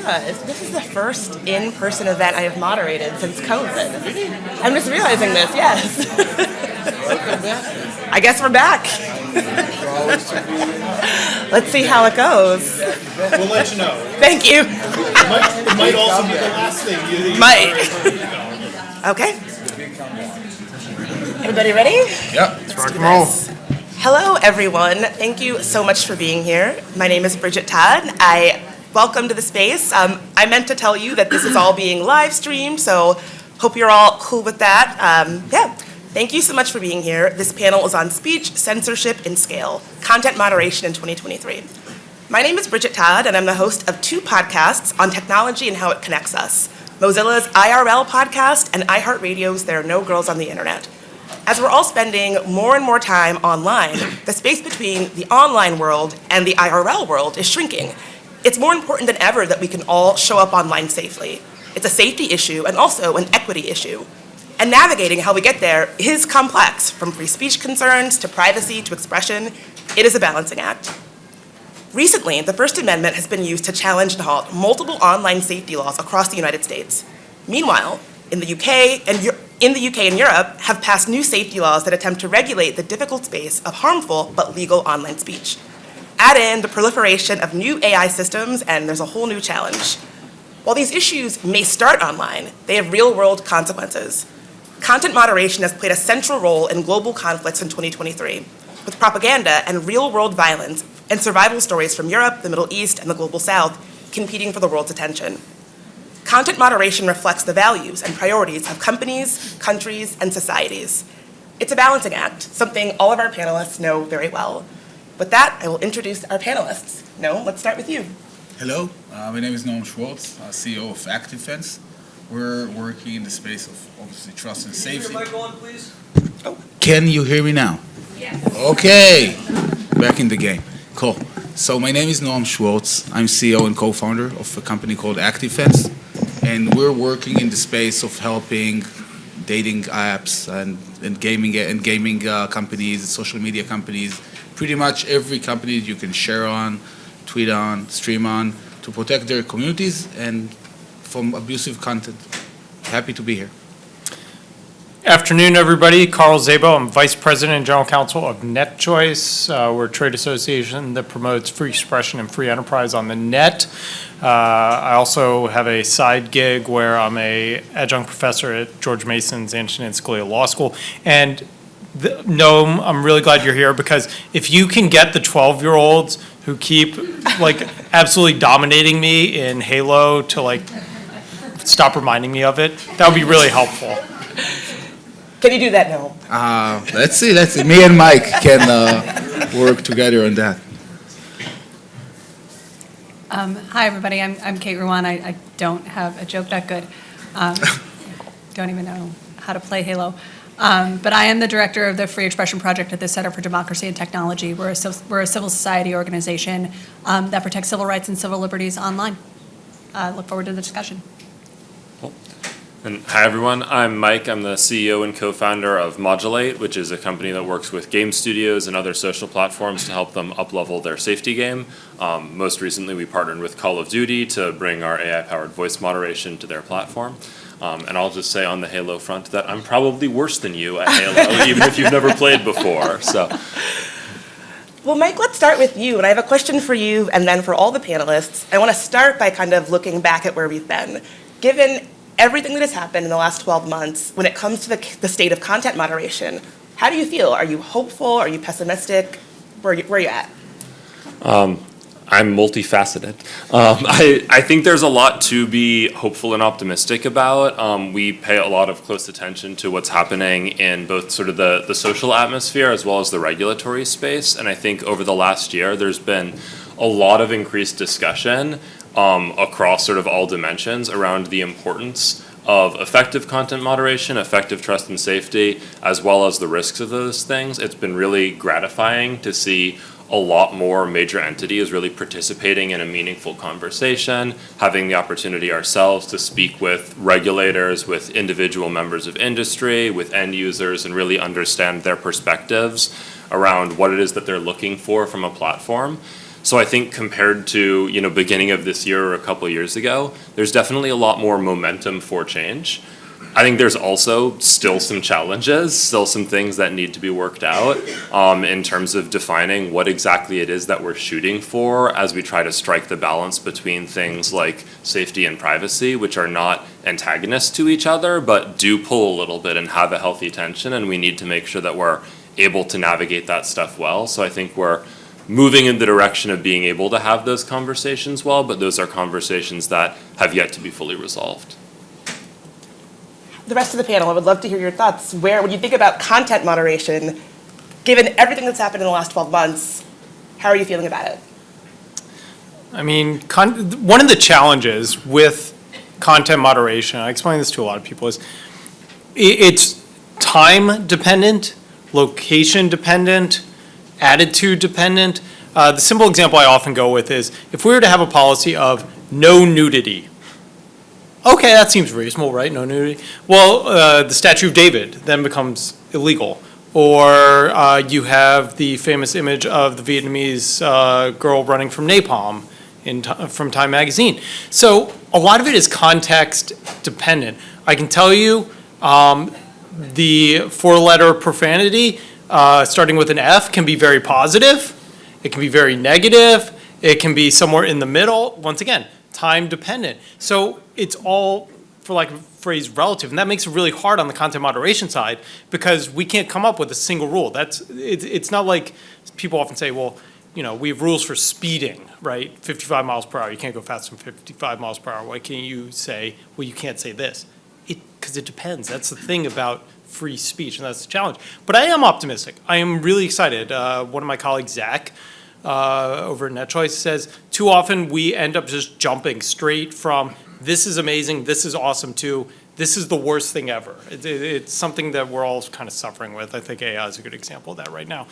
realized this is the first in-person event I have moderated since COVID. I'm just realizing this, yes. I guess we're back. Let's see how it goes. We'll let you know. Thank you. It might also be the last thing. Might. Okay. Everybody ready? Yep. Let's rock and roll. Hello, everyone. Thank you so much for being here. My name is Bridget Todd. Welcome to the space. I meant to tell you that this is all being live streamed, so hope you're all cool with that. Thank you so much for being here. This panel is on speech, censorship, and scale, content moderation in 2023. My name is Bridget Todd, and I'm the host of two podcasts on technology and how it connects us, Mozilla's IRL podcast and iHeartRadio's There Are No Girls on the Internet. As we're all spending more and more time online, the space between the online world and the IRL world is shrinking. It's more important than ever that we can all show up online safely. It's a safety issue and also an equity issue. And navigating how we get there is complex, from free speech concerns to privacy to expression. It is a balancing act. Recently, the First Amendment has been used to challenge and halt multiple online safety laws across the United States. Meanwhile, in the UK and Europe have passed new safety laws that attempt to regulate the difficult space of harmful but legal online speech. Add in the proliferation of new AI systems, and there's a whole new challenge. While these issues may start online, they have real-world consequences. Content moderation has played a central role in global conflicts in 2023, with propaganda and real-world violence and survival stories from Europe, the Middle East, and the Global South competing for the world's attention. Content moderation reflects the values and priorities of companies, countries, and societies. It's a balancing act, something all of our panelists know very well. With that, I will introduce our panelists. Noam, let's start with you. Hello, my name is Noam Schwartz, CEO of ActiveFence. We're working in the space of obviously trust and safety. Can you keep your mic on, please? Oh. Can you hear me now? Yes. Okay, back in the game. Cool. So my name is Noam Schwartz. I'm CEO and co-founder of a company called ActiveFence, and we're working in the space of helping dating apps and gaming companies, social media companies, pretty much every company you can share on, tweet on, stream on, to protect their communities and from abusive content. Happy to be here. Afternoon, everybody. Carl Szabo. I'm Vice President and General Counsel of NetChoice. We're a trade association that promotes free expression and free enterprise on the net. I also have a side gig where I'm a adjunct professor at George Mason's Antonin Scalia Law School. And Noam, I'm really glad you're here, because if you can get the 12-year-olds who keep absolutely dominating me in Halo to stop reminding me of it, that would be really helpful. Can you do that, Noam? Let's see. Me and Mike can work together on that. Hi, everybody. I'm Kate Ruan. I don't have a joke that good. Don't even know how to play Halo. But I am the director of the Free Expression Project at the Center for Democracy and Technology. We're a civil society organization that protects civil rights and civil liberties online. Look forward to the discussion. Cool. And hi, everyone. I'm Mike. I'm the CEO and co-founder of Modulate, which is a company that works with game studios and other social platforms to help them up-level their safety game. Most recently, we partnered with Call of Duty to bring our AI-powered voice moderation to their platform. And I'll just say on the Halo front that I'm probably worse than you at Halo, even if you've never played before. So, Well, Mike, let's start with you. And I have a question for you and then for all the panelists. I want to start by kind of looking back at where we've been. Given everything that has happened in the last 12 months, when it comes to the state of content moderation, how do you feel? Are you hopeful? Are you pessimistic? Where are you at? I'm multifaceted. I think there's a lot to be hopeful and optimistic about. We pay a lot of close attention to what's happening in both sort of the social atmosphere as well as the regulatory space. And I think over the last year, there's been a lot of increased discussion across sort of all dimensions around the importance of effective content moderation, effective trust and safety, as well as the risks of those things. It's been really gratifying to see a lot more major entities really participating in a meaningful conversation, having the opportunity ourselves to speak with regulators, with individual members of industry, with end users, and really understand their perspectives around what it is that they're looking for from a platform. So I think compared to, beginning of this year or a couple years ago, there's definitely a lot more momentum for change. I think there's also still some challenges, still some things that need to be worked out in terms of defining what exactly it is that we're shooting for as we try to strike the balance between things like safety and privacy, which are not antagonists to each other, but do pull a little bit and have a healthy tension, and we need to make sure that we're able to navigate that stuff well. So I think we're moving in the direction of being able to have those conversations well, but those are conversations that have yet to be fully resolved. The rest of the panel, I would love to hear your thoughts. When you think about content moderation, given everything that's happened in the last 12 months, how are you feeling about it? I mean, one of the challenges with content moderation, I explain this to a lot of people, is it's time dependent, location dependent, attitude dependent. The simple example I often go with is if we were to have a policy of no nudity. Okay, that seems reasonable, right? No nudity. Well, the Statue of David then becomes illegal. Or you have the famous image of the Vietnamese girl running from napalm from Time magazine. So a lot of it is context dependent. I can tell you the four-letter profanity starting with an F can be very positive. It can be very negative. It can be somewhere in the middle. Once again, time dependent. So it's all, for lack of a phrase, relative, and that makes it really hard on the content moderation side because we can't come up with a single rule. It's not like people often say, well, we have rules for speeding, right? 55 miles per hour. You can't go faster than 55 miles per hour. Why can't you say, well, you can't say this? Because it depends. That's the thing about free speech, and that's the challenge. But I am optimistic. I am really excited. One of my colleagues, Zach, over at NetChoice says, too often we end up just jumping straight from this is amazing, this is awesome, to this is the worst thing ever. It's something that we're all kind of suffering with. I think AI is a good example of that right now.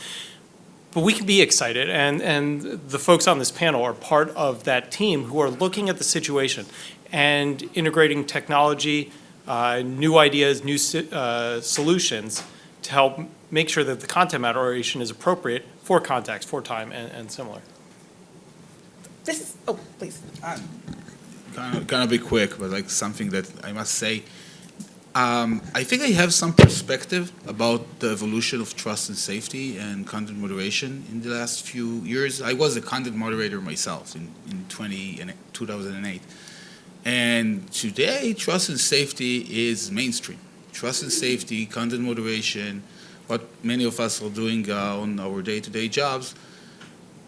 But we can be excited, and the folks on this panel are part of that team who are looking at the situation and integrating technology, new ideas, new solutions to help make sure that the content moderation is appropriate for context, for time, and similar. Please. Gonna be quick, but like something that I must say. I think I have some perspective about the evolution of trust and safety and content moderation in the last few years. I was a content moderator myself in 2008. And today, trust and safety is mainstream. Trust and safety, content moderation, what many of us are doing on our day-to-day jobs,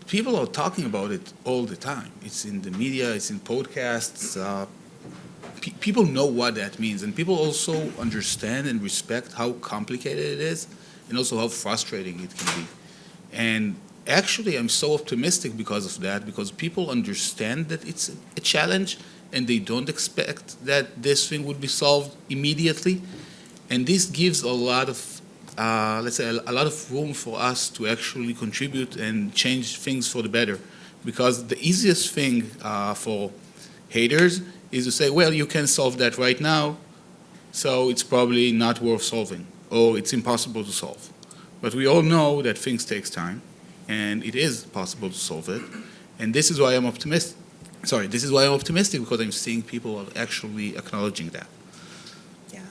people are talking about it all the time. It's in the media, it's in podcasts. People know what that means, and people also understand and respect how complicated it is, and also how frustrating it can be. And actually, I'm so optimistic because of that, because people understand that it's a challenge, and they don't expect that this thing would be solved immediately. And this gives a lot of, let's say, a lot of room for us to actually contribute and change things for the better. Because the easiest thing for haters is to say, well, you can solve that right now, so it's probably not worth solving, or it's impossible to solve. But we all know that things take time, and it is possible to solve it. And this is why I'm optimistic. This is why I'm optimistic, because I'm seeing people are actually acknowledging that. Yeah.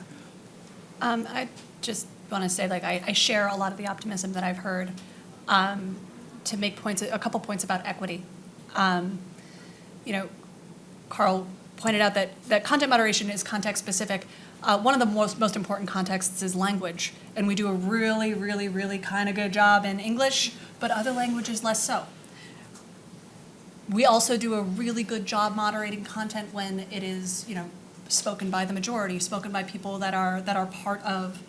I just want to say, I share a lot of the optimism that I've heard. To make a couple points about equity. Carl pointed out that content moderation is context specific. One of the most important contexts is language, and we do a really, really, really kind of good job in English, but other languages less so. We also do a really good job moderating content when it is, spoken by the majority, spoken by people that are part of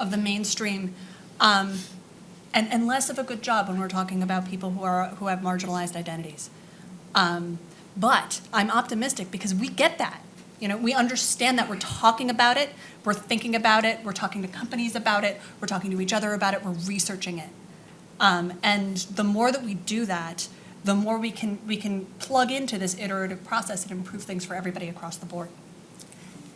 the mainstream, and less of a good job when we're talking about people who have marginalized identities. But I'm optimistic because we get that. We understand that we're talking about it, we're thinking about it, we're talking to companies about it, we're talking to each other about it, we're researching it. And the more that we do that, the more we can plug into this iterative process and improve things for everybody across the board.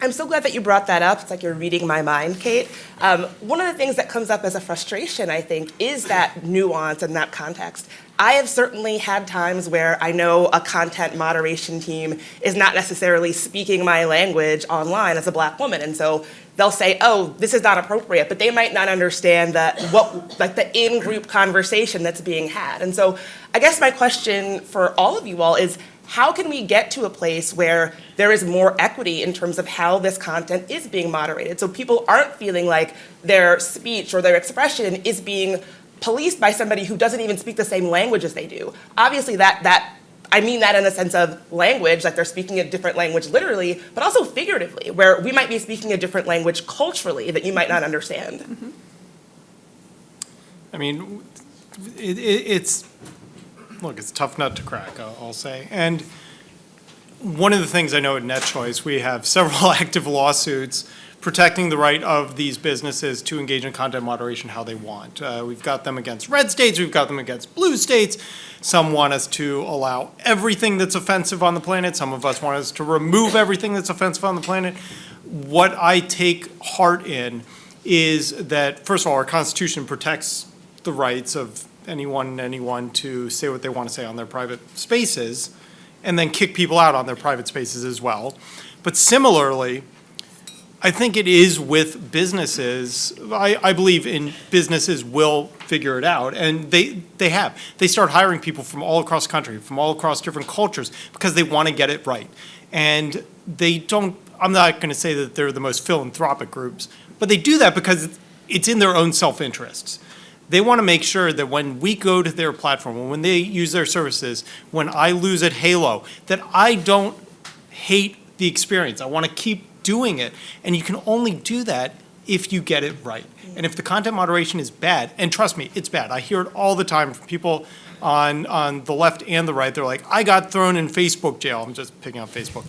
I'm so glad that you brought that up. It's like you're reading my mind, Kate. One of the things that comes up as a frustration, I think, is that nuance and that context. I have certainly had times where I know a content moderation team is not necessarily speaking my language online as a Black woman, and so they'll say, "Oh, this is not appropriate," but they might not understand the in-group conversation that's being had. And so, I guess my question for all of you all is, how can we get to a place where there is more equity in terms of how this content is being moderated, so people aren't feeling like their speech or their expression is being policed by somebody who doesn't even speak the same language as they do? Obviously, I mean that in the sense of language, like they're speaking a different language literally, but also figuratively, where we might be speaking a different language culturally that you might not understand. Mm-hmm. I mean, it's a tough nut to crack, I'll say. And one of the things I know at NetChoice, we have several active lawsuits protecting the right of these businesses to engage in content moderation how they want. We've got them against red states, we've got them against blue states. Some want us to allow everything that's offensive on the planet. Some of us want us to remove everything that's offensive on the planet. What I take heart in is that, first of all, our Constitution protects the rights of anyone to say what they want to say on their private spaces, and then kick people out on their private spaces as well. But similarly, I think it is with businesses. I believe in businesses will figure it out, and they have. They start hiring people from all across the country, from all across different cultures, because they want to get it right. And they don't, I'm not going to say that they're the most philanthropic groups, but they do that because it's in their own self-interests. They want to make sure that when we go to their platform, and when they use their services, when I lose at Halo, that I don't hate the experience. I want to keep doing it. And you can only do that if you get it right. And if the content moderation is bad, and trust me, it's bad. I hear it all the time from people on the left and the right. They're like, I got thrown in Facebook jail. I'm just picking on Facebook.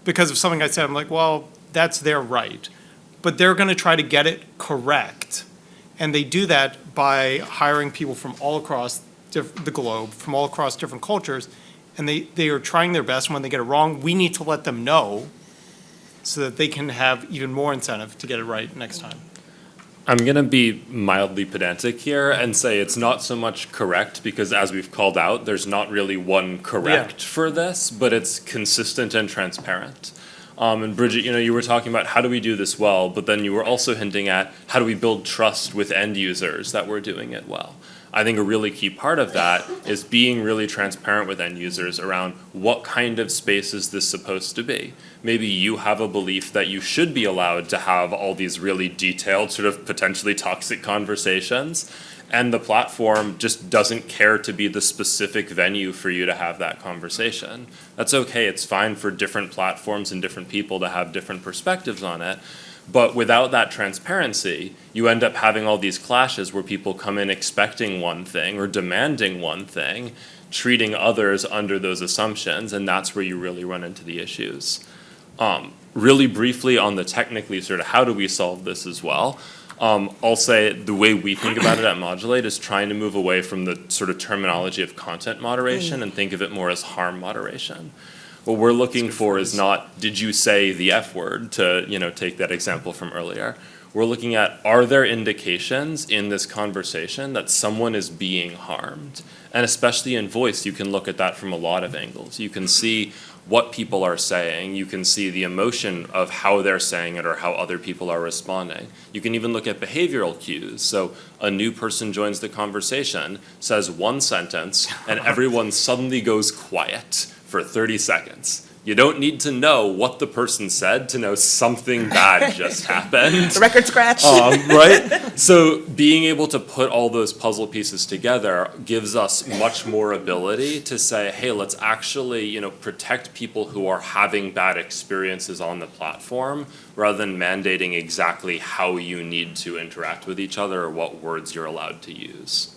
Because of something I said. I'm like, well, that's their right. But they're going to try to get it correct. And they do that by hiring people from all across the globe, from all across different cultures. And they are trying their best. And when they get it wrong, we need to let them know so that they can have even more incentive to get it right next time. I'm going to be mildly pedantic here and say it's not so much correct because, as we've called out, there's not really one correct for this, but it's consistent and transparent. And Bridget, you were talking about how do we do this well, but then you were also hinting at how do we build trust with end users that we're doing it well. I think a really key part of that is being really transparent with end users around what kind of space is this supposed to be. Maybe you have a belief that you should be allowed to have all these really detailed, sort of potentially toxic conversations, and the platform just doesn't care to be the specific venue for you to have that conversation. That's okay. It's fine for different platforms and different people to have different perspectives on it. But without that transparency, you end up having all these clashes where people come in expecting one thing or demanding one thing, treating others under those assumptions, and that's where you really run into the issues. Really briefly on the technically sort of how do we solve this as well, I'll say the way we think about it at Modulate is trying to move away from the sort of terminology of content moderation and think of it more as harm moderation. What we're looking for is not, did you say the F word, to take that example from earlier. We're looking at, are there indications in this conversation that someone is being harmed? And especially in voice, you can look at that from a lot of angles. You can see what people are saying. You can see the emotion of how they're saying it or how other people are responding. You can even look at behavioral cues. So a new person joins the conversation, says one sentence, and everyone suddenly goes quiet for 30 seconds. You don't need to know what the person said to know something bad just happened. The record scratch. Right? So being able to put all those puzzle pieces together gives us much more ability to say, hey, let's actually, protect people who are having bad experiences on the platform rather than mandating exactly how you need to interact with each other or what words you're allowed to use.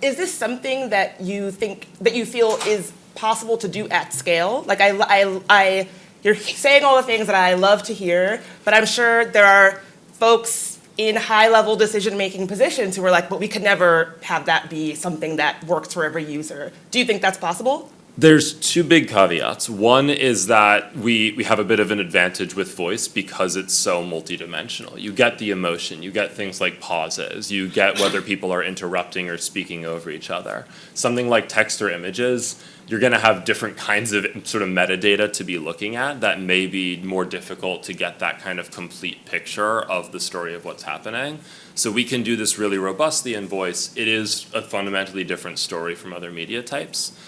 Is this something that you feel is possible to do at scale? Like you're saying all the things that I love to hear, but I'm sure there are folks in high-level decision-making positions who are like, but we could never have that be something that works for every user. Do you think that's possible? There's two big caveats. One is that we have a bit of an advantage with voice because it's so multidimensional. You get the emotion, you get things like pauses, you get whether people are interrupting or speaking over each other. Something like text or images, you're going to have different kinds of sort of metadata to be looking at that may be more difficult to get that kind of complete picture of the story of what's happening. So we can do this really robustly in voice. It is a fundamentally different story from other media types.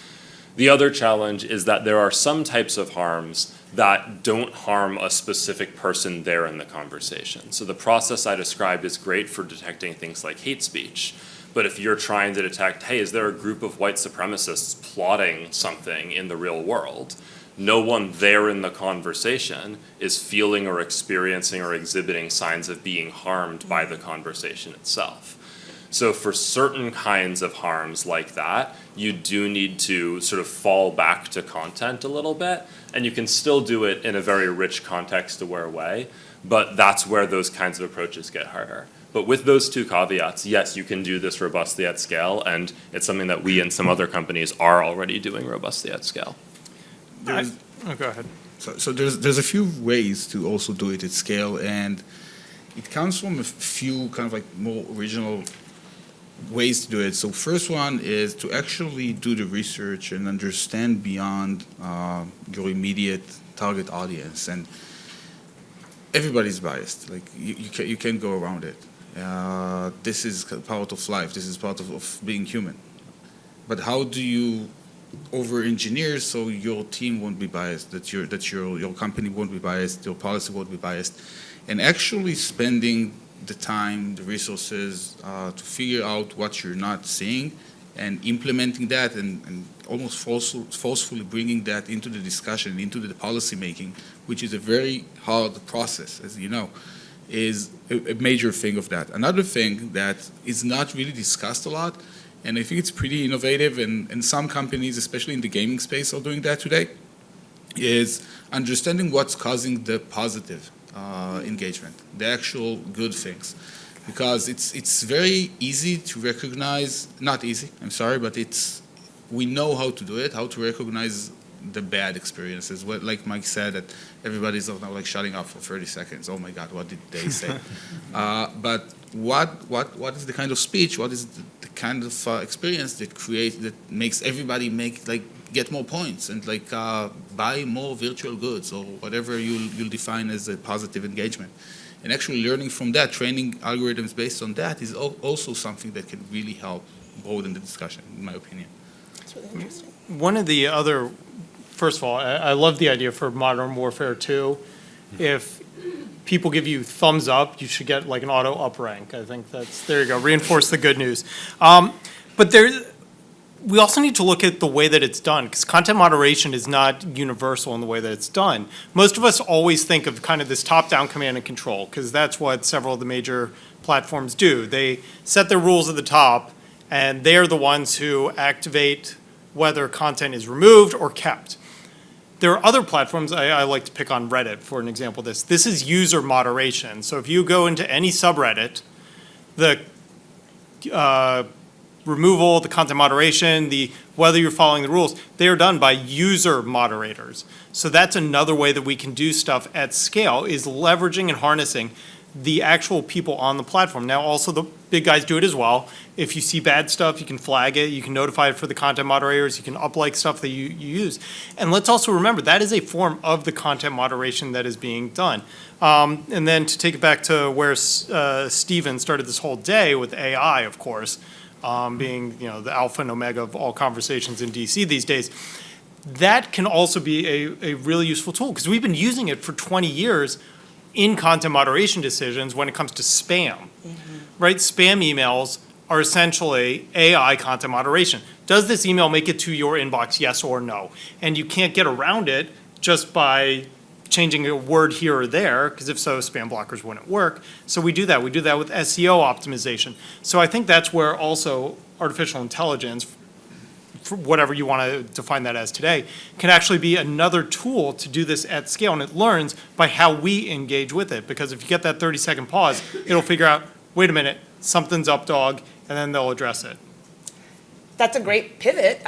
The other challenge is that there are some types of harms that don't harm a specific person there in the conversation. So the process I described is great for detecting things like hate speech. But if you're trying to detect, hey, is there a group of white supremacists plotting something in the real world? No one there in the conversation is feeling or experiencing or exhibiting signs of being harmed by the conversation itself. So for certain kinds of harms like that, you do need to sort of fall back to content a little bit, and you can still do it in a very rich context-aware way, but that's where those kinds of approaches get harder. But with those two caveats, yes, you can do this robustly at scale, and it's something that we and some other companies are already doing robustly at scale. Go ahead. So there's a few ways to also do it at scale, and it comes from a few kind of like more original ways to do it. So first one is to actually do the research and understand beyond your immediate target audience. And everybody's biased. Like you can't go around it. This is part of life. This is part of being human. But how do you over-engineer so your team won't be biased, that your company won't be biased, your policy won't be biased, and actually spending the time, the resources to figure out what you're not seeing and implementing that and almost forcefully bringing that into the discussion, into the policy making, which is a very hard process, as you know, is a major thing of that. Another thing that is not really discussed a lot, and I think it's pretty innovative, and some companies, especially in the gaming space, are doing that today, is understanding what's causing the positive engagement, the actual good things. Because it's very easy to recognize, not easy, I'm sorry, but we know how to do it, how to recognize the bad experiences. Like Mike said, that everybody's now like shutting up for 30 seconds. Oh my God, what did they say? But what is the kind of speech, what is the kind of experience that makes everybody get more points and buy more virtual goods or whatever you'll define as a positive engagement. And actually learning from that, training algorithms based on that is also something that can really help broaden the discussion, in my opinion. That's really interesting. One of the other, first of all, I love the idea for Modern Warfare 2. If people give you thumbs up, you should get like an auto up rank. I think there you go, reinforce the good news. But we also need to look at the way that it's done, because content moderation is not universal in the way that it's done. Most of us always think of kind of this top-down command and control, because that's what several of the major platforms do. They set their rules at the top, and they're the ones who activate whether content is removed or kept. There are other platforms, I like to pick on Reddit for an example of this. This is user moderation. So if you go into any subreddit, the removal, the content moderation, whether you're following the rules, they are done by user moderators. So that's another way that we can do stuff at scale, is leveraging and harnessing the actual people on the platform. Now, also the big guys do it as well. If you see bad stuff, you can flag it, you can notify it for the content moderators, you can up-like stuff that you use. And let's also remember, that is a form of the content moderation that is being done. And then to take it back to where Steven started this whole day with AI, of course, being the alpha and omega of all conversations in DC these days, that can also be a really useful tool, because we've been using it for 20 years in content moderation decisions when it comes to spam, right? Spam emails are essentially AI content moderation. Does this email make it to your inbox, yes or no? And you can't get around it just by changing a word here or there, because if so, spam blockers wouldn't work. So we do that. We do that with SEO optimization. So I think that's where also artificial intelligence, for whatever you want to define that as today, can actually be another tool to do this at scale. And it learns by how we engage with it. Because if you get that 30-second pause, it'll figure out, wait a minute, something's up, dog, and then they'll address it. That's a great pivot.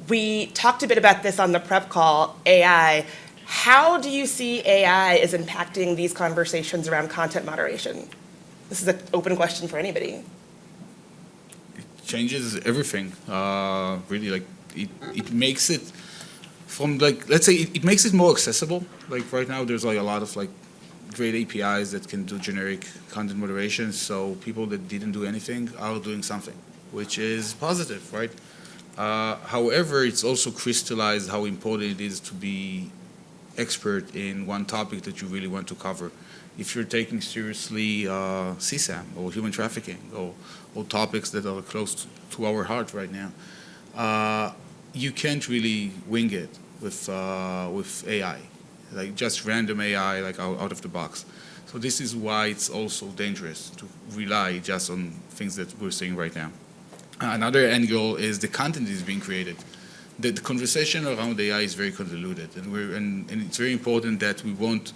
We talked a bit about this on the prep call, AI. How do you see AI is impacting these conversations around content moderation? This is an open question for anybody. Changes everything. Really, like it makes it from like let's say it makes it more accessible. Like right now, there's like a lot of like great APIs that can do generic content moderation. So people that didn't do anything are doing something, which is positive, right? However, it's also crystallized how important it is to be expert in one topic that you really want to cover. If you're taking seriously CSAM or human trafficking or topics that are close to our heart right now, you can't really wing it with AI, like just random AI, like out of the box. So this is why it's also dangerous to rely just on things that we're seeing right now. Another angle is the content that is being created. The conversation around AI is very convoluted, and it's very important that we won't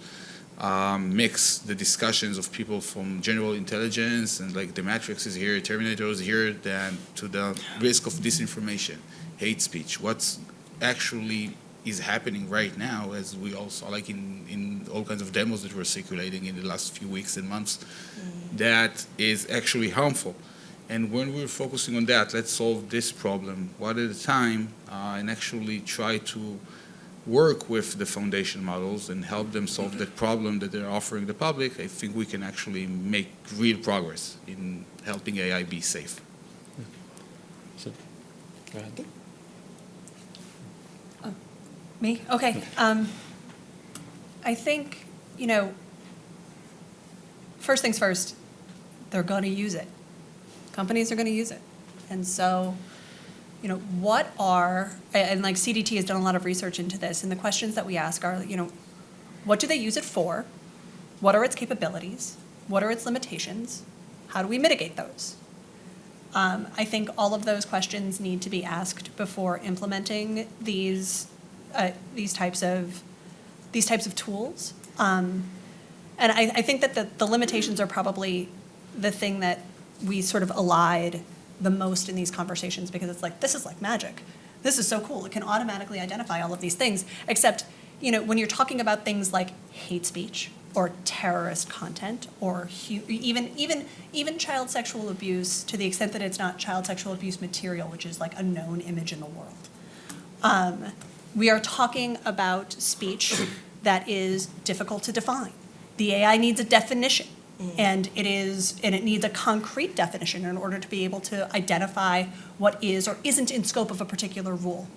mix the discussions of people from general intelligence and like the Matrix is here, Terminator is here, than to the risk of disinformation, hate speech. What's actually is happening right now, as we all saw, like in all kinds of demos that were circulating in the last few weeks and months, that is actually harmful. And when we're focusing on that, let's solve this problem one at a time and actually try to work with the foundation models and help them solve the problem that they're offering the public. I think we can actually make real progress in helping AI be safe. So, go ahead. Me? Okay. I think, first things first, they're going to use it. Companies are going to use it. And so, what are, and like CDT has done a lot of research into this, and the questions that we ask are, what do they use it for? What are its capabilities? What are its limitations? How do we mitigate those? I think all of those questions need to be asked before implementing these types of tools. And I think that the limitations are probably the thing that we sort of allied the most in these conversations, because it's like, this is like magic. This is so cool. It can automatically identify all of these things. Except, when you're talking about things like hate speech or terrorist content or even child sexual abuse, to the extent that it's not child sexual abuse material, which is like a known image in the world. We are talking about speech that is difficult to define. The AI needs a definition. And it needs a concrete definition in order to be able to identify what is or isn't in scope of a particular rule.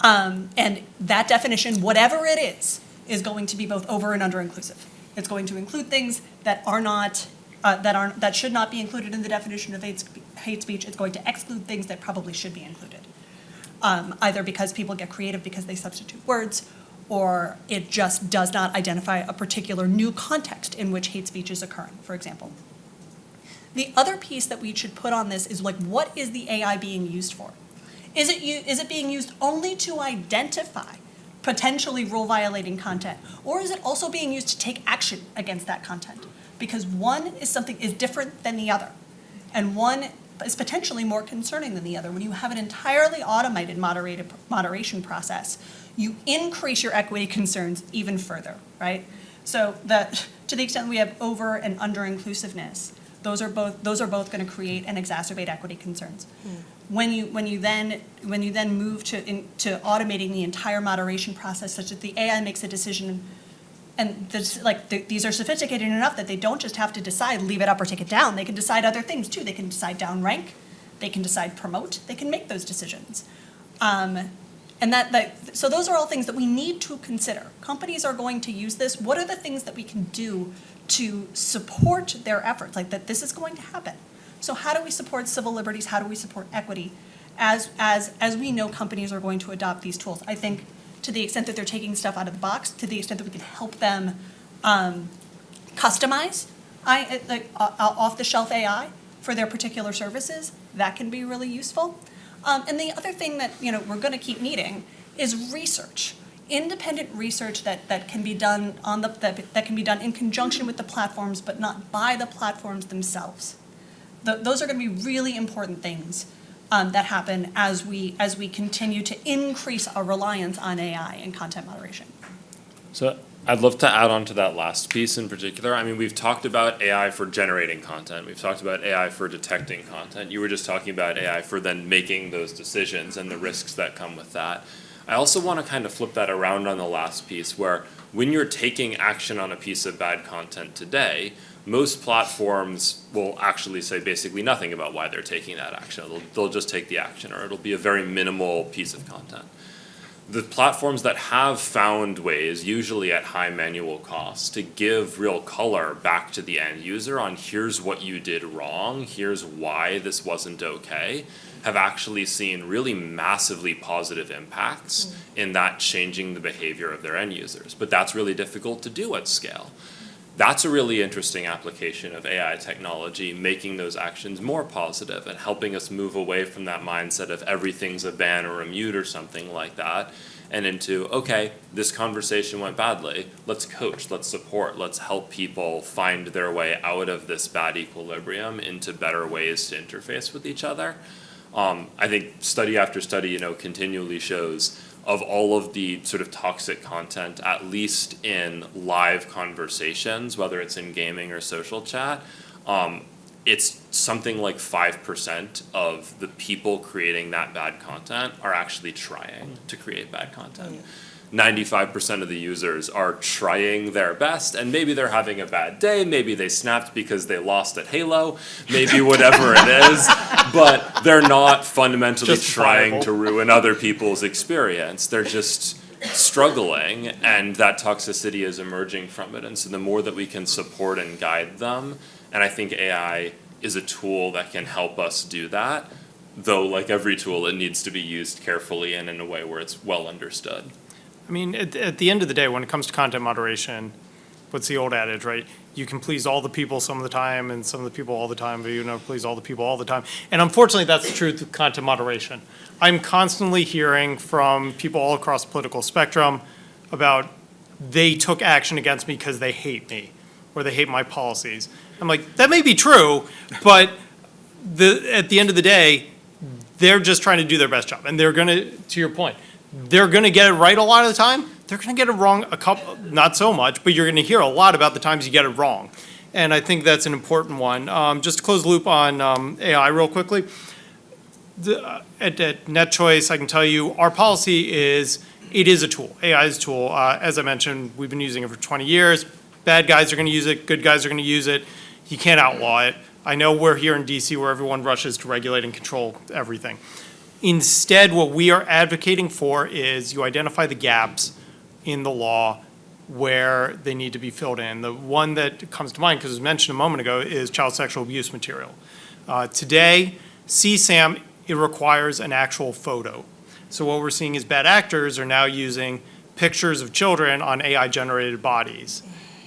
And that definition, whatever it is going to be both over and under inclusive. It's going to include things that are not that should not be included in the definition of hate speech. It's going to exclude things that probably should be included, either because people get creative because they substitute words, or it just does not identify a particular new context in which hate speech is occurring, for example. The other piece that we should put on this is like, what is the AI being used for? Is it being used only to identify potentially rule-violating content, or is it also being used to take action against that content? Because one is different than the other, and one is potentially more concerning than the other. When you have an entirely automated moderation process, you increase your equity concerns even further, right? So to the extent we have over and under inclusiveness, those are both going to create and exacerbate equity concerns. When you then move to automating the entire moderation process, such that the AI makes a decision, and these are sophisticated enough that they don't just have to decide leave it up or take it down. They can decide other things too. They can decide down rank, they can decide promote. They can make those decisions. So those are all things that we need to consider. Companies are going to use this. What are the things that we can do to support their efforts? Like that this is going to happen. So how do we support civil liberties? How do we support equity? As we know companies are going to adopt these tools. I think to the extent that they're taking stuff out of the box, to the extent that we can help them customize off-the-shelf AI for their particular services, that can be really useful. And the other thing that we're going to keep needing is research, independent research that can be done that can be done in conjunction with the platforms, but not by the platforms themselves. Those are going to be really important things that happen as we continue to increase our reliance on AI and content moderation. So I'd love to add on to that last piece in particular. I mean, we've talked about AI for generating content. We've talked about AI for detecting content. You were just talking about AI for then making those decisions and the risks that come with that. I also want to kind of flip that around on the last piece where when you're taking action on a piece of bad content today, most platforms will actually say basically nothing about why they're taking that action. They'll just take the action, or it'll be a very minimal piece of content. The platforms that have found ways, usually at high manual costs, to give real color back to the end user on here's what you did wrong, here's why this wasn't okay, have actually seen really massively positive impacts in that changing the behavior of their end users. But that's really difficult to do at scale. That's a really interesting application of AI technology, making those actions more positive and helping us move away from that mindset of everything's a ban or a mute or something like that, and into, okay, this conversation went badly, let's coach, let's support, let's help people find their way out of this bad equilibrium into better ways to interface with each other. I think study after study, continually shows of all of the sort of toxic content, at least in live conversations, whether it's in gaming or social chat, it's something like 5% of the people creating that bad content are actually trying to create bad content. 95% of the users are trying their best, and maybe they're having a bad day, maybe they snapped because they lost at Halo, maybe whatever it is, but they're not fundamentally trying to ruin other people's experience. They're just struggling, and that toxicity is emerging from it. And so the more that we can support and guide them, and I think AI is a tool that can help us do that, though like every tool, it needs to be used carefully and in a way where it's well understood. I mean, at the end of the day, when it comes to content moderation, what's the old adage, right? You can please all the people some of the time and some of the people all the time, but you never please all the people all the time. And unfortunately, that's the truth with content moderation. I'm constantly hearing from people all across the political spectrum about they took action against me because they hate me or they hate my policies. I'm like, that may be true, but at the end of the day, they're just trying to do their best job. And they're going to your point, they're going to get it right a lot of the time. They're going to get it wrong a couple, not so much, but you're going to hear a lot about the times you get it wrong. And I think that's an important one. Just to close the loop on AI real quickly, at NetChoice, I can tell you our policy is it is a tool. AI is a tool. As I mentioned, we've been using it for 20 years. Bad guys are going to use it. Good guys are going to use it. You can't outlaw it. I know we're here in DC where everyone rushes to regulate and control everything. Instead, what we are advocating for is you identify the gaps in the law where they need to be filled in. The one that comes to mind, because it was mentioned a moment ago, is child sexual abuse material. Today, CSAM, it requires an actual photo. So what we're seeing is bad actors are now using pictures of children on AI-generated bodies.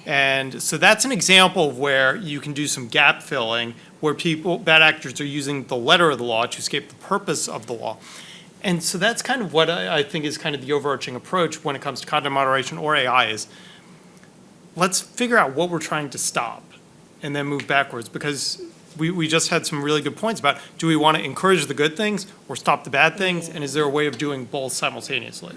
And so that's an example of where you can do some gap filling, where bad actors are using the letter of the law to escape the purpose of the law. And so that's kind of what I think is kind of the overarching approach when it comes to content moderation or AI is let's figure out what we're trying to stop and then move backwards, because we just had some really good points about do we want to encourage the good things or stop the bad things, and is there a way of doing both simultaneously?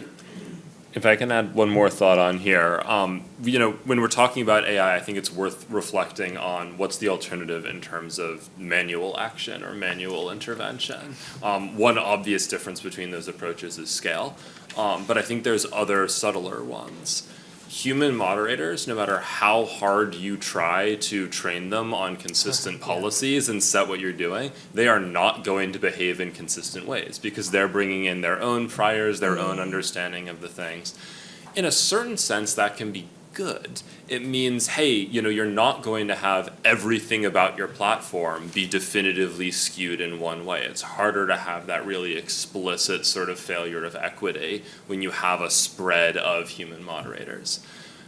If I can add one more thought on here, when we're talking about AI, I think it's worth reflecting on what's the alternative in terms of manual action or manual intervention. One obvious difference between those approaches is scale, but I think there's other subtler ones. Human moderators, no matter how hard you try to train them on consistent policies and set what you're doing, they are not going to behave in consistent ways because they're bringing in their own priors, their own understanding of the things. In a certain sense, that can be good. It means, hey, you're not going to have everything about your platform be definitively skewed in one way. It's harder to have that really explicit sort of failure of equity when you have a spread of human moderators.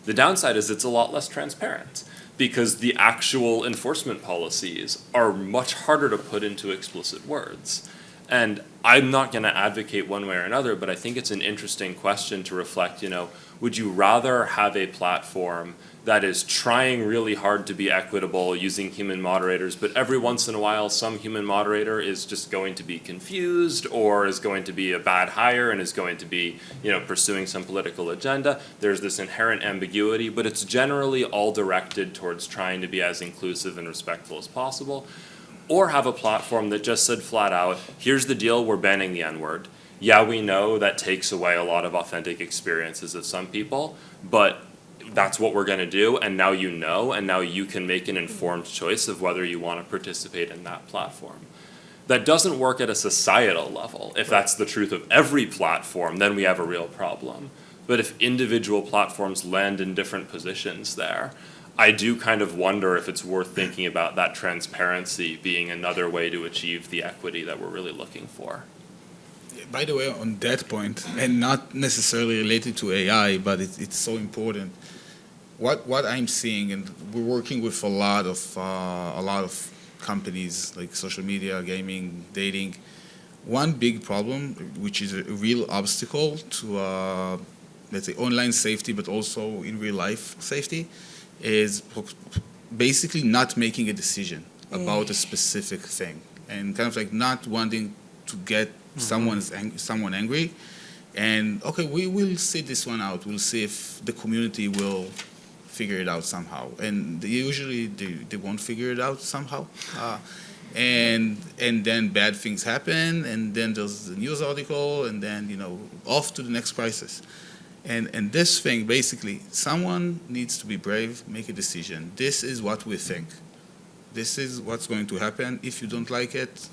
The downside is it's a lot less transparent because the actual enforcement policies are much harder to put into explicit words. And I'm not going to advocate one way or another, but I think it's an interesting question to reflect, Would you rather have a platform that is trying really hard to be equitable using human moderators, but every once in a while some human moderator is just going to be confused or is going to be a bad hire and is going to be, pursuing some political agenda? There's this inherent ambiguity, but it's generally all directed towards trying to be as inclusive and respectful as possible. Or have a platform that just said flat out, here's the deal, we're banning the N-word. Yeah, we know that takes away a lot of authentic experiences of some people, but that's what we're going to do, and now and now you can make an informed choice of whether you want to participate in that platform. That doesn't work at a societal level. If that's the truth of every platform, then we have a real problem. But if individual platforms land in different positions there, I do kind of wonder if it's worth thinking about that transparency being another way to achieve the equity that we're really looking for. By the way, on that point, and not necessarily related to AI, but it's so important. What I'm seeing, and we're working with a lot of companies like social media, gaming, dating. One big problem, which is a real obstacle to let's say online safety, but also in real life safety, is basically not making a decision about a specific thing, and kind of like not wanting to get someone angry, and okay, we will see this one out. We'll see if the community will figure it out somehow, and usually they won't figure it out somehow, and then bad things happen, and then there's a news article, and then off to the next crisis. And this thing, basically, someone needs to be brave, make a decision. This is what we think. This is what's going to happen. If you don't like it,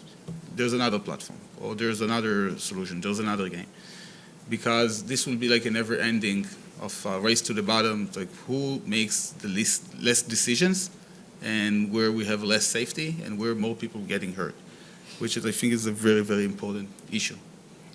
there's another platform, or there's another solution, there's another game. Because this will be like a never-ending of race to the bottom, like who makes the less decisions, and where we have less safety, and where more people getting hurt, which is, I think, is a very, very important issue.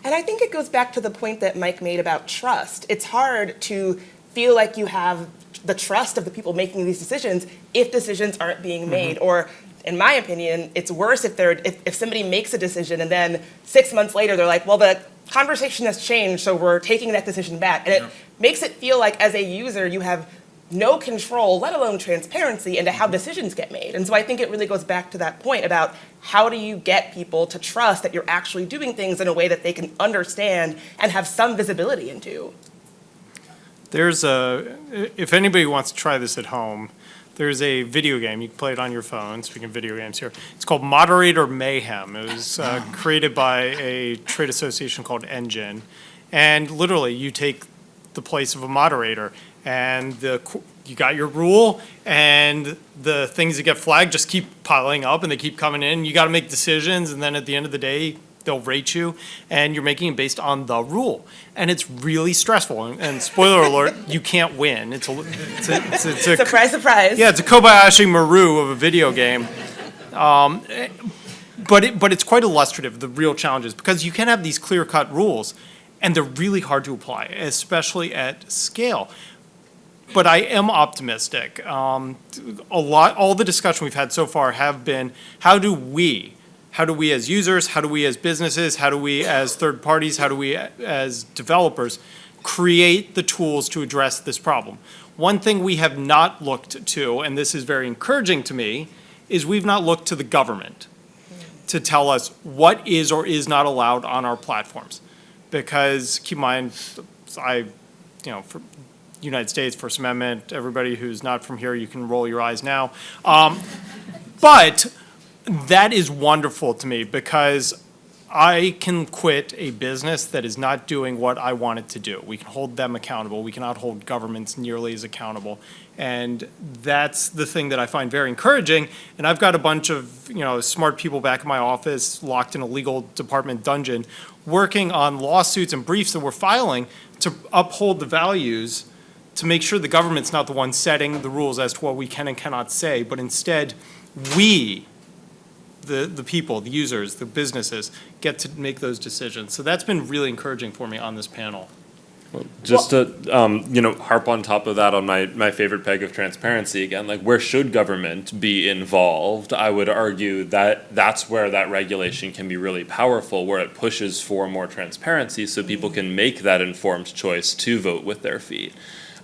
And I think it goes back to the point that Mike made about trust. It's hard to feel like you have the trust of the people making these decisions if decisions aren't being made. Or, in my opinion, it's worse if somebody makes a decision and then 6 months later they're like, well, the conversation has changed, so we're taking that decision back. And it makes it feel like, as a user, you have no control, let alone transparency, into how decisions get made. And so I think it really goes back to that point about how do you get people to trust that you're actually doing things in a way that they can understand and have some visibility into. If anybody wants to try this at home, there's a video game. You can play it on your phone. Speaking of video games here, it's called Moderator Mayhem. It was created by a trade association called Engine. And literally, you take the place of a moderator, and you got your rule, and the things that get flagged just keep piling up, and they keep coming in. You got to make decisions, and then at the end of the day, they'll rate you, and you're making it based on the rule. And it's really stressful. And spoiler alert, you can't win. It's a Surprise, surprise. Yeah, it's a Kobayashi Maru of a video game. But it's quite illustrative, the real challenges, because you can have these clear-cut rules, and they're really hard to apply, especially at scale. But I am optimistic. All the discussion we've had so far have been, how do we as users, how do we as businesses, how do we as third parties, how do we as developers create the tools to address this problem? One thing we have not looked to, and this is very encouraging to me, is we've not looked to the government to tell us what is or is not allowed on our platforms. Because keep in mind, for United States, First Amendment, everybody who's not from here, you can roll your eyes now. But that is wonderful to me, because I can quit a business that is not doing what I want it to do. We can hold them accountable. We cannot hold governments nearly as accountable. And that's the thing that I find very encouraging. And I've got a bunch of smart people back in my office, locked in a legal department dungeon, working on lawsuits and briefs that we're filing to uphold the values, to make sure the government's not the one setting the rules as to what we can and cannot say, but instead we, the people, the users, the businesses, get to make those decisions. So that's been really encouraging for me on this panel. Just to, harp on top of that on my favorite peg of transparency again, like where should government be involved? I would argue that that's where that regulation can be really powerful, where it pushes for more transparency so people can make that informed choice to vote with their feet.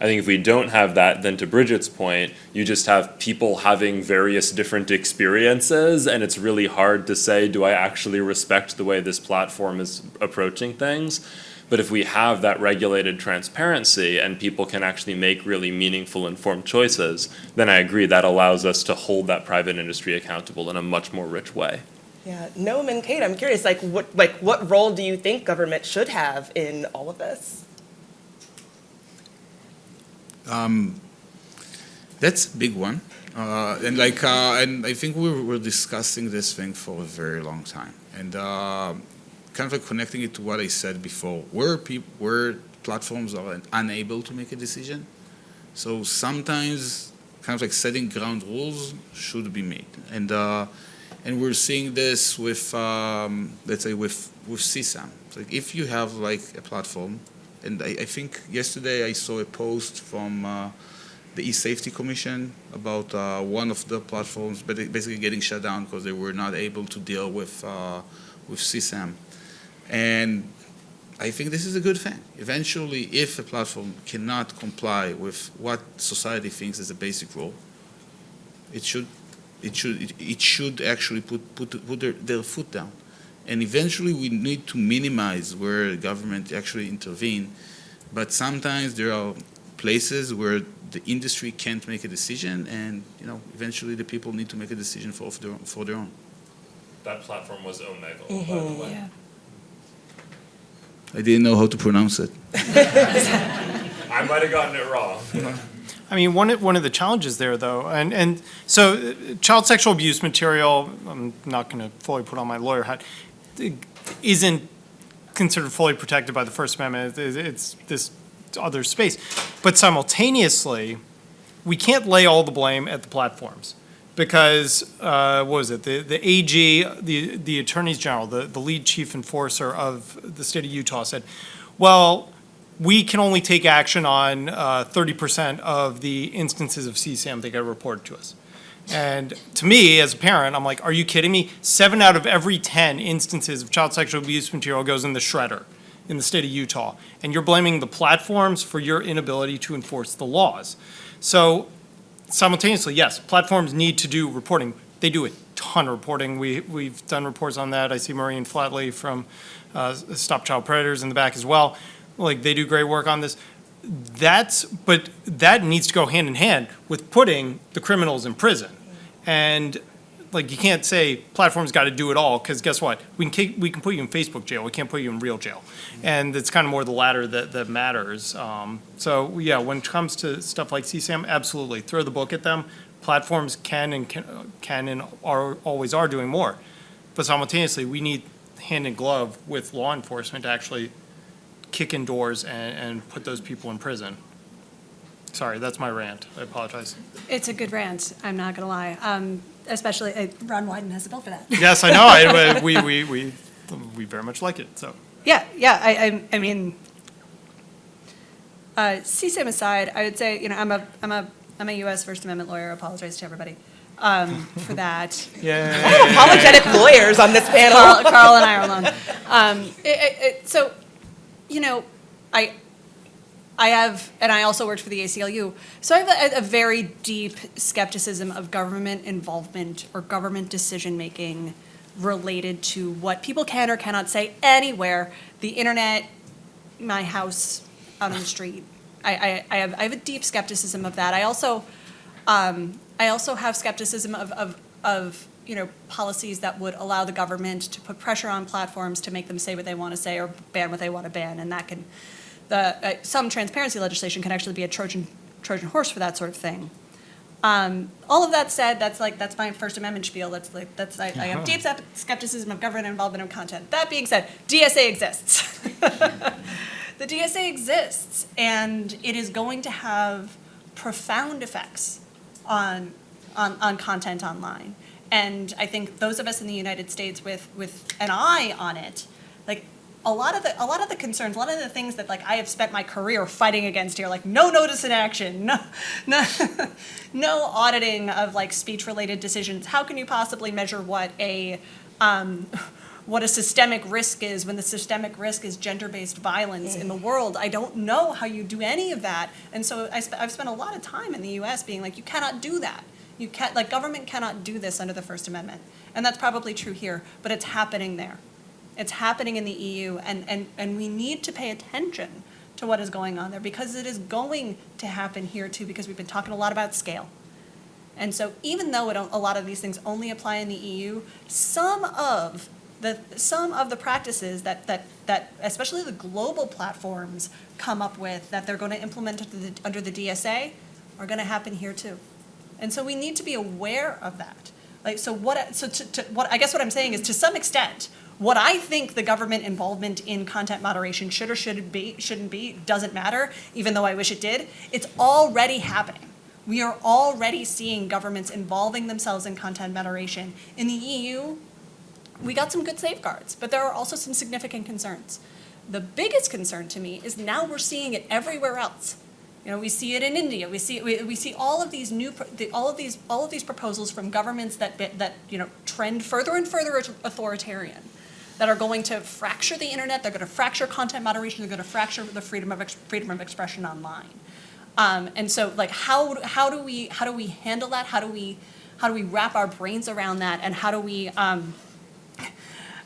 I think if we don't have that, then to Bridget's point, you just have people having various different experiences, and it's really hard to say, do I actually respect the way this platform is approaching things? But if we have that regulated transparency and people can actually make really meaningful, informed choices, then I agree that allows us to hold that private industry accountable in a much more rich way. Yeah, Noam and Kate, I'm curious, what role do you think government should have in all of this? That's a big one. And I think we were discussing this thing for a very long time. And kind of like connecting it to what I said before, where platforms are unable to make a decision. So sometimes kind of like setting ground rules should be made. And we're seeing this with, let's say, with CSAM. It's like if you have like a platform, and I think yesterday I saw a post from the E-Safety Commission about one of the platforms basically getting shut down because they were not able to deal with CSAM. And I think this is a good thing. Eventually, if a platform cannot comply with what society thinks is a basic rule, it should actually put their foot down. And eventually, we need to minimize where government actually intervene. But sometimes there are places where the industry can't make a decision, and eventually the people need to make a decision for their own. That platform was Omegle, by the way. Yeah. I didn't know how to pronounce it. I might have gotten it wrong. I mean, one of the challenges there, though, and so child sexual abuse material, I'm not going to fully put on my lawyer hat, isn't considered fully protected by the First Amendment. It's this other space. But simultaneously, we can't lay all the blame at the platforms. Because, what was it, the AG, the Attorneys General, the lead chief enforcer of the state of Utah said, well, we can only take action on 30% of the instances of CSAM that get reported to us. And to me, as a parent, I'm like, are you kidding me? 7 out of every 10 instances of child sexual abuse material goes in the shredder in the state of Utah. And you're blaming the platforms for your inability to enforce the laws. So simultaneously, yes, platforms need to do reporting. They do a ton of reporting. We've done reports on that. I see Maureen Flatley from Stop Child Predators in the back as well. Like, they do great work on this. But that needs to go hand in hand with putting the criminals in prison. And like, you can't say platforms got to do it all, because guess what? We can put you in Facebook jail. We can't put you in real jail. And it's kind of more the latter that matters. So yeah, when it comes to stuff like CSAM, absolutely throw the book at them. Platforms can and always are doing more. But simultaneously, we need hand in glove with law enforcement to actually kick in doors and put those people in prison. Sorry, that's my rant. I apologize. It's a good rant, I'm not gonna lie. Especially, Ron Wyden has a bill for that. Yes, I know. We very much like it. So Yeah, I mean, CSAM aside, I would say, I'm a U.S. First Amendment lawyer. I apologize to everybody for that. yeah. Apologetic lawyers on this panel. Carl and I are alone. So, I have, and I also worked for the ACLU, so I have a very deep skepticism of government involvement or government decision-making related to what people can or cannot say anywhere, the internet, my house, out on the street. I have a deep skepticism of that. I also have skepticism of policies that would allow the government to put pressure on platforms to make them say what they want to say or ban what they want to ban, and that can, some transparency legislation can actually be a Trojan horse for that sort of thing. All of that said, that's my First Amendment spiel. I have deep skepticism of government involvement in content. That being said, DSA exists. The DSA exists, and it is going to have profound effects on content online. And I think those of us in the United States with an eye on it, like, a lot of the concerns, a lot of the things that like I have spent my career fighting against here, like no notice in action, no auditing of like speech-related decisions. How can you possibly measure what a systemic risk is when the systemic risk is gender-based violence in the world? I don't know how you do any of that. And so I've spent a lot of time in the U.S. being like, you cannot do that. You can't, like, government cannot do this under the First Amendment. And that's probably true here, but it's happening there. It's happening in the EU, and we need to pay attention to what is going on there, because it is going to happen here too, because we've been talking a lot about scale. And so even though a lot of these things only apply in the EU, some of the practices that especially the global platforms come up with that they're going to implement under the DSA are going to happen here too. And so we need to be aware of that. Like, what I guess what I'm saying is, to some extent, what I think the government involvement in content moderation should or shouldn't be doesn't matter, even though I wish it did. It's already happening. We are already seeing governments involving themselves in content moderation. In the EU, we got some good safeguards, but there are also some significant concerns. The biggest concern to me is now we're seeing it everywhere else. You know, we see it in India. We see all of these all of these proposals from governments that you know trend further and further authoritarian, that are going to fracture the internet. They're going to fracture content moderation. They're going to fracture the freedom of expression online. And so, like, how do we handle that? How do we wrap our brains around that? And how do we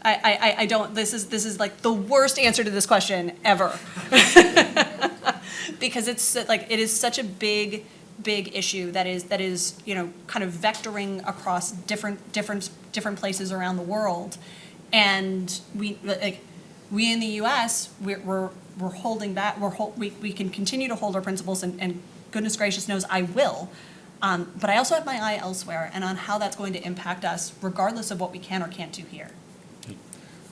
I don't. This is like the worst answer to this question ever. Because it's like, it is such a big issue that is you know kind of vectoring across different places around the world, and we in the U.S. we're holding back. We can continue to hold our principles, and goodness gracious knows I will. But I also have my eye elsewhere, and on how that's going to impact us, regardless of what we can or can't do here.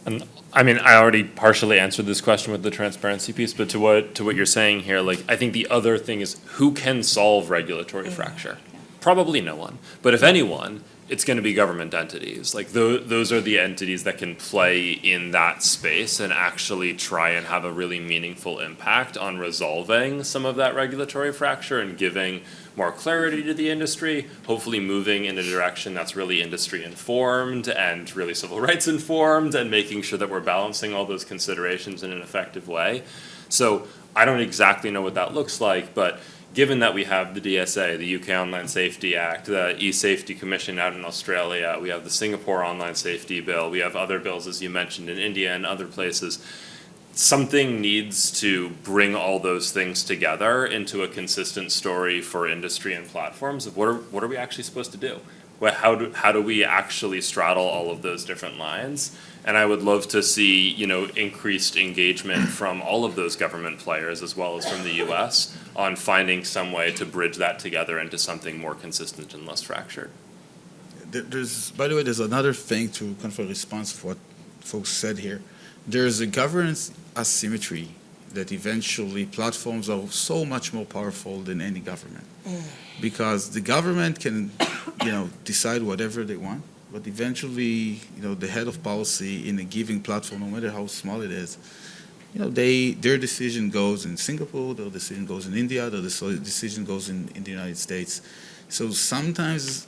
And I mean, I already partially answered this question with the transparency piece, but to what you're saying here, like, I think the other thing is, who can solve regulatory fracture? Probably no one. But if anyone, it's going to be government entities. Like, those are the entities that can play in that space and actually try and have a really meaningful impact on resolving some of that regulatory fracture and giving more clarity to the industry, hopefully moving in a direction that's really industry informed and really civil rights informed, and making sure that we're balancing all those considerations in an effective way. So I don't exactly know what that looks like, but given that we have the DSA, the UK Online Safety Act, the e-Safety Commission out in Australia, we have the Singapore Online Safety Bill, we have other bills, as you mentioned, in India and other places, something needs to bring all those things together into a consistent story for industry and platforms of what are we actually supposed to do? How do we actually straddle all of those different lines? And I would love to see, you know, increased engagement from all of those government players, as well as from the US, on finding some way to bridge that together into something more consistent and less fractured. By the way, there's another thing to kind of a response to what folks said here. There's a governance asymmetry that eventually platforms are so much more powerful than any government. Because the government can, you know, decide whatever they want, but eventually, you know, the head of policy in a given platform, no matter how small it is, you know, their decision goes in Singapore, their decision goes in India, their decision goes in the United States. So sometimes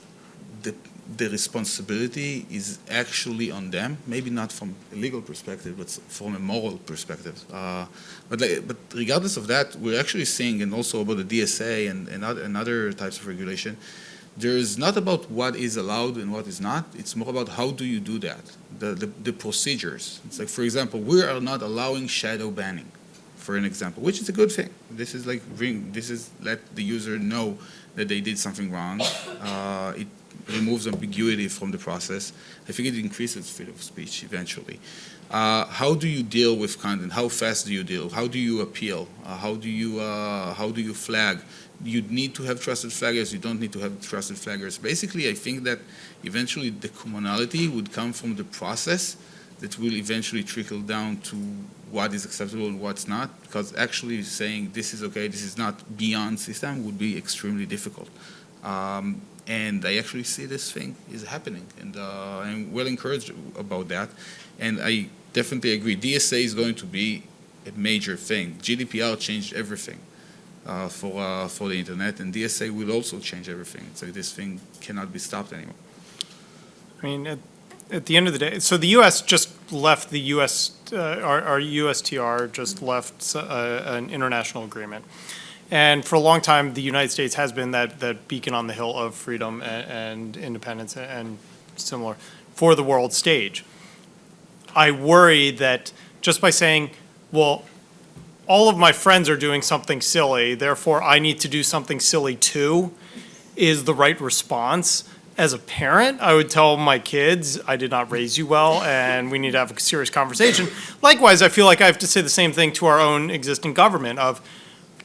the responsibility is actually on them, maybe not from a legal perspective, but from a moral perspective. But regardless of that, we're actually seeing, and also about the DSA and other types of regulation, there is not about what is allowed and what is not. It's more about how do you do that, the procedures. It's like, for example, we are not allowing shadow banning, for an example, which is a good thing. This is let the user know that they did something wrong. It removes ambiguity from the process. I think it increases freedom of speech eventually. How do you deal with content? How fast do you deal? How do you appeal? How do you flag? You need to have trusted flaggers. You don't need to have trusted flaggers. Basically, I think that eventually the commonality would come from the process that will eventually trickle down to what is acceptable and what's not, because actually saying this is okay, this is not beyond system would be extremely difficult. And I actually see this thing is happening, and I'm well encouraged about that. And definitely agree. DSA is going to be a major thing. GDPR changed everything for the internet, and DSA will also change everything. So this thing cannot be stopped anymore. I mean, at the end of the day, so the U.S. just left the U.S., our USTR just left an international agreement. And for a long time, the United States has been that beacon on the hill of freedom and independence and similar for the world stage. I worry that just by saying, well, all of my friends are doing something silly, therefore I need to do something silly too, is the right response. As a parent, I would tell my kids, I did not raise you well, and we need to have a serious conversation. Likewise, I feel like I have to say the same thing to our own existing government of,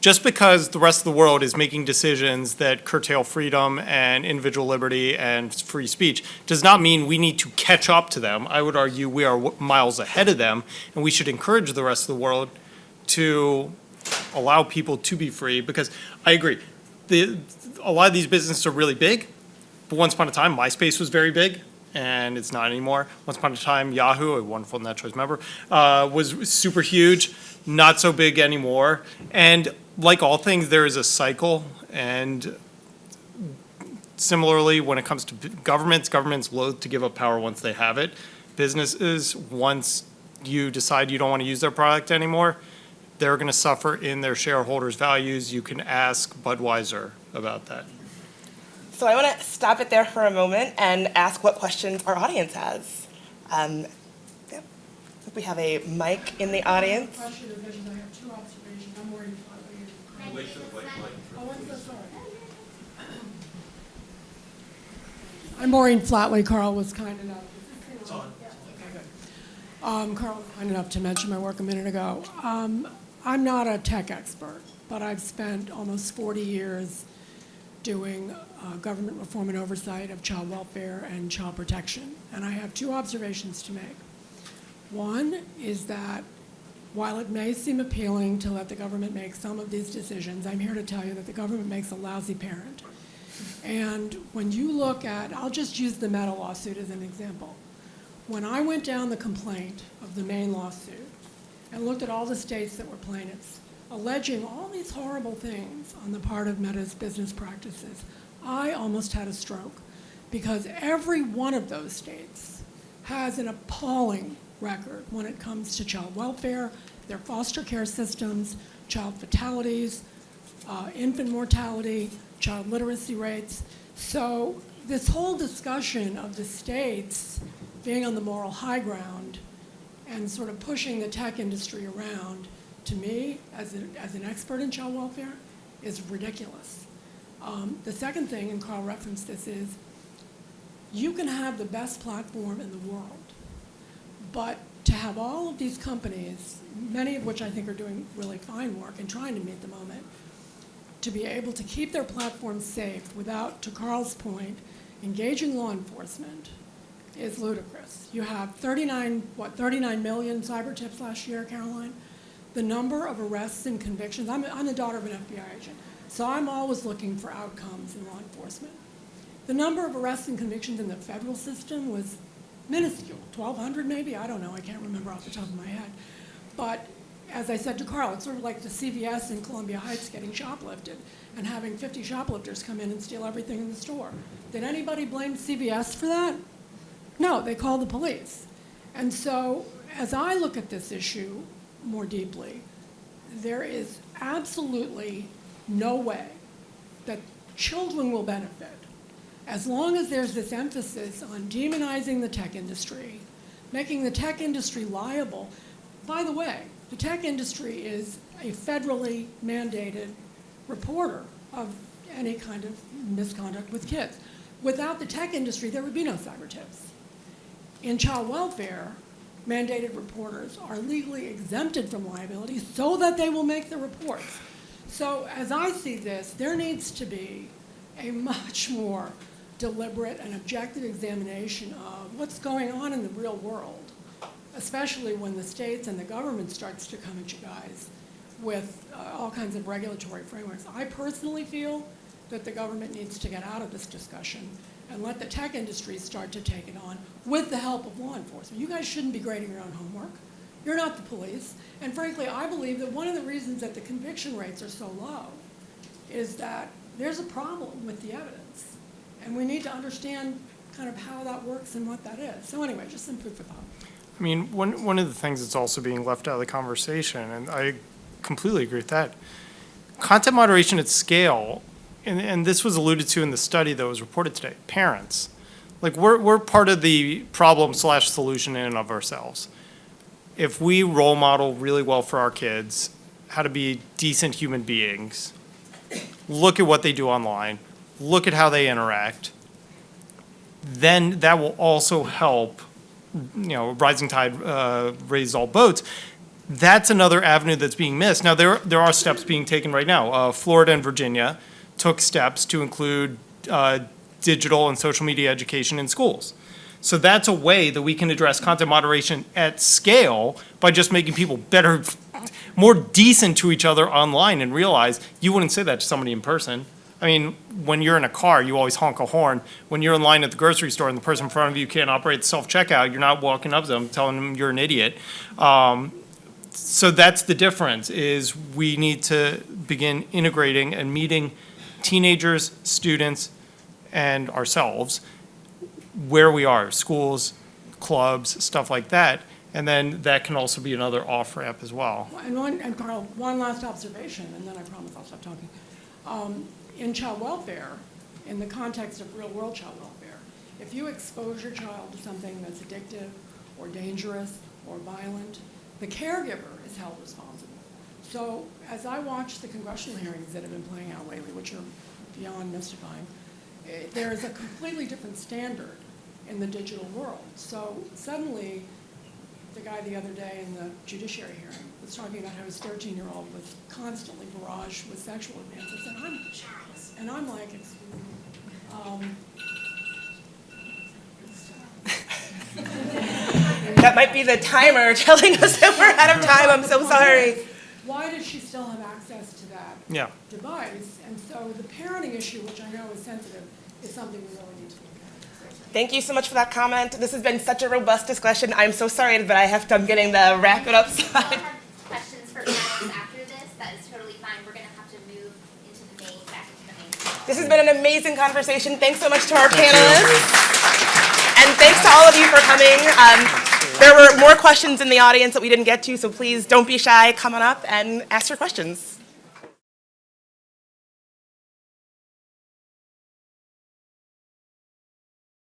just because the rest of the world is making decisions that curtail freedom and individual liberty and free speech does not mean we need to catch up to them. I would argue we are miles ahead of them, and we should encourage the rest of the world to allow people to be free, because I agree, a lot of these businesses are really big, but once upon a time, MySpace was very big, and it's not anymore. Once upon a time, Yahoo, a wonderful NetChoice member, was super huge, not so big anymore. And like all things, there is a cycle, and similarly, when it comes to governments loathe to give up power once they have it. Businesses, once you decide you don't want to use their product anymore, they're going to suffer in their shareholders' values. You can ask Budweiser about that. So I want to stop it there for a moment and ask what questions our audience has. Yeah. We have a mic in the audience. I have two observations. I'm worried about it. I'm Maureen Flatley. Carl was kind enough. It's on. Carl was kind enough to mention my work a minute ago. I'm not a tech expert, but I've spent almost 40 years doing government reform and oversight of child welfare and child protection. And I have two observations to make. One is that while it may seem appealing to let the government make some of these decisions, I'm here to tell you that the government makes a lousy parent. And when you look at, I'll just use the Meta lawsuit as an example. When I went down the complaint of the main lawsuit and looked at all the states that were plaintiffs, alleging all these horrible things on the part of Meta's business practices, I almost had a stroke, because every one of those states has an appalling record when it comes to child welfare, their foster care systems, child fatalities, infant mortality, child literacy rates. So this whole discussion of the states being on the moral high ground and sort of pushing the tech industry around, to me, as an expert in child welfare, is ridiculous. The second thing, and Carl referenced this, is you can have the best platform in the world, but to have all of these companies, many of which I think are doing really fine work and trying to meet the moment, to be able to keep their platforms safe without, to Carl's point, engaging law enforcement is ludicrous. You have 39 million cyber tips last year, Caroline? The number of arrests and convictions, I'm the daughter of an FBI agent, so I'm always looking for outcomes in law enforcement. The number of arrests and convictions in the federal system was minuscule, 1,200 maybe, I don't know, I can't remember off the top of my head. But as I said to Carl, it's sort of like the CVS in Columbia Heights getting shoplifted and having 50 shoplifters come in and steal everything in the store. Did anybody blame CVS for that? No, they called the police. And so as I look at this issue more deeply, there is absolutely no way that children will benefit as long as there's this emphasis on demonizing the tech industry, making the tech industry liable. By the way, the tech industry is a federally mandated reporter of any kind of misconduct with kids. Without the tech industry, there would be no cyber tips. In child welfare, mandated reporters are legally exempted from liability so that they will make the reports. So as I see this, there needs to be a much more deliberate and objective examination of what's going on in the real world, especially when the states and the government starts to come at you guys with all kinds of regulatory frameworks. I personally feel that the government needs to get out of this discussion and let the tech industry start to take it on with the help of law enforcement. You guys shouldn't be grading your own homework. You're not the police. And frankly, I believe that one of the reasons that the conviction rates are so low is that there's a problem with the evidence. And we need to understand kind of how that works and what that is. So anyway, just some food for thought. I mean, one of the things that's also being left out of the conversation, and I completely agree with that, content moderation at scale, and this was alluded to in the study that was reported today, parents. Like, we're part of the problem/solution in and of ourselves. If we role model really well for our kids how to be decent human beings, look at what they do online, look at how they interact, then that will also help, rising tide raises all boats. That's another avenue that's being missed. Now, there are steps being taken right now. Florida and Virginia took steps to include digital and social media education in schools. So that's a way that we can address content moderation at scale by just making people better, more decent to each other online, and realize you wouldn't say that to somebody in person. I mean, when you're in a car, you always honk a horn. When you're in line at the grocery store and the person in front of you can't operate the self-checkout, you're not walking up to them telling them you're an idiot. So that's the difference, is we need to begin integrating and meeting teenagers, students, and ourselves where we are, schools, clubs, stuff like that. And then that can also be another off-ramp as well. And Carl, one last observation, and then I promise I'll stop talking. In child welfare, in the context of real-world child welfare, if you expose your child to something that's addictive or dangerous or violent, the caregiver is held responsible. So as I watch the congressional hearings that have been playing out lately, which are beyond mystifying, there is a completely different standard in the digital world. So suddenly, the guy the other day in the judiciary hearing was talking about how his 13-year-old was constantly barraged with sexual advances, and I'm like, excuse me. That might be the timer telling us that we're out of time. I'm so sorry. Why does she still have access to that device? And so the parenting issue, which I know is sensitive, is something we really need to look at. Thank you so much for that comment. This has been such a robust discussion. I'm so sorry, but I'm getting the wrap it up If you slide. have questions for panelists after this, that is totally fine. We're going to have to move back into the main. This has been an amazing conversation. Thanks so much to our panelists. And thanks to all of you for coming. There were more questions in the audience that we didn't get to, so please don't be shy. Come on up and ask your questions.